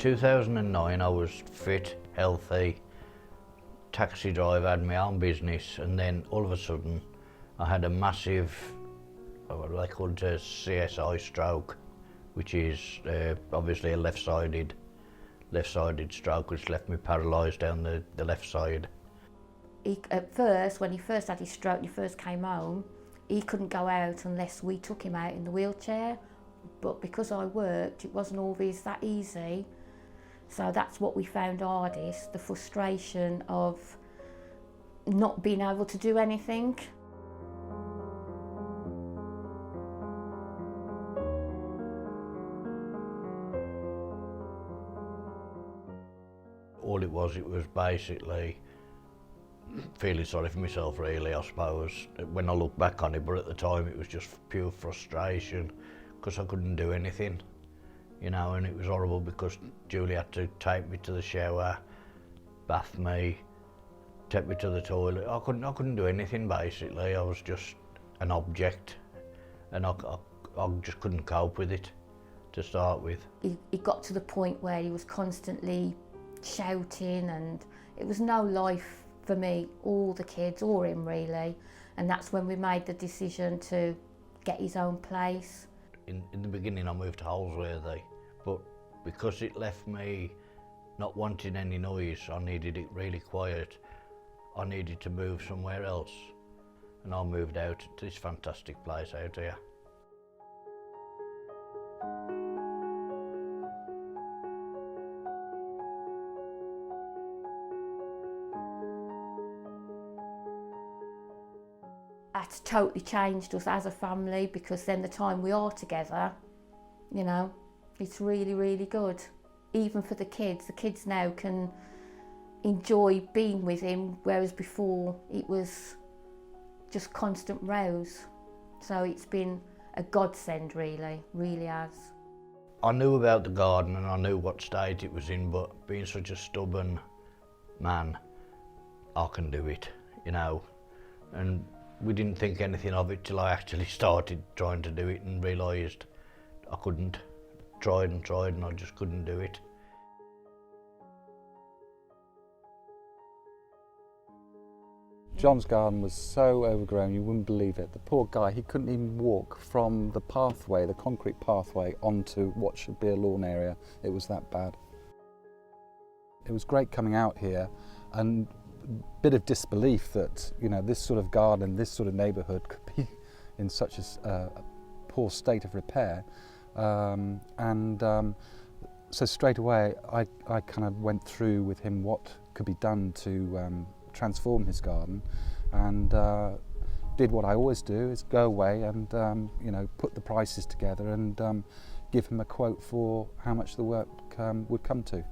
2009 I was fit, healthy, taxi driver, had my own business, and then all of a sudden I had a massive, what they call it, a CSI stroke, which is obviously a left-sided stroke, which left me paralysed down the left side. At first, when he first had his stroke and he first came home, he couldn't go out unless we took him out in the wheelchair. But because I worked, it wasn't always that easy. So that's what we found hardest, the frustration of not being able to do anything. All it was basically feeling sorry for myself, really, I suppose, when I look back on it, but at the time it was just pure frustration because I couldn't do anything, you know, and it was horrible because Julie had to take me to the shower, bath me, take me to the toilet. I couldn't do anything, basically. I was just an object, and I just couldn't cope with it to start with. He got to the point where he was constantly shouting, and it was no life for me, all the kids, or him really, and that's when we made the decision to get his own place. In the beginning I moved to Holsworthy, but because it left me not wanting any noise, I needed it really quiet. I needed to move somewhere else, and I moved out to this fantastic place out here. That's totally changed us as a family, because then the time we are together, you know, it's really, really good. Even for the kids now can enjoy being with him, whereas before it was just constant rows. So it's been a godsend, really, really has. I knew about the garden and I knew what state it was in, but being such a stubborn man, I can do it, you know. And we didn't think anything of it till I actually started trying to do it and realised I couldn't. Tried and I just couldn't do it. John's garden was so overgrown, you wouldn't believe it. The poor guy, he couldn't even walk from the pathway, the concrete pathway, onto what should be a lawn area. It was that bad. It was great coming out here, and a bit of disbelief that, you know, this sort of garden, this sort of neighbourhood could be in such a poor state of repair. So straight away I kind of went through with him what could be done to transform his garden, and did what I always do, is go away and you know, put the prices together and give him a quote for how much the work would come to.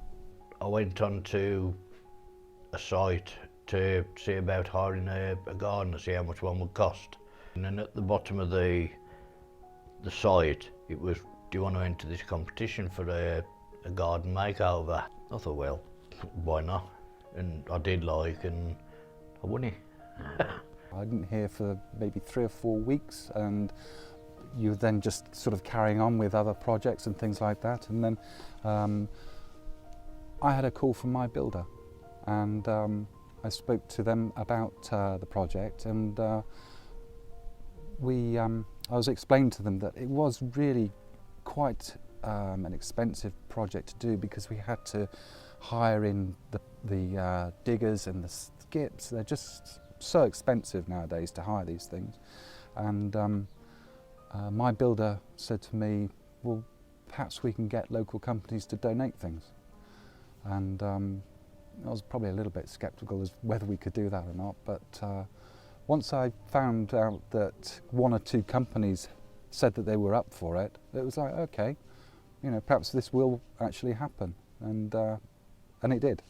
I went on to a site to see about hiring a gardener, see how much one would cost. And then at the bottom of the site it was, do you want to enter this competition for a garden makeover? I thought, well, why not? And I did, and I won it. I didn't hear for maybe 3 or 4 weeks, and you then just sort of carrying on with other projects and things like that. And then I had a call from my builder, and I spoke to them about the project, and I was explaining to them that it was really quite an expensive project to do, because we had to hire in the diggers and the skips. They're just so expensive nowadays to hire these things. And my builder said to me, well, perhaps we can get local companies to donate things. And I was probably a little bit sceptical as whether we could do that or not, but once I found out that 1 or 2 companies said that they were up for it, it was like, okay, you know, perhaps this will actually happen, and it did.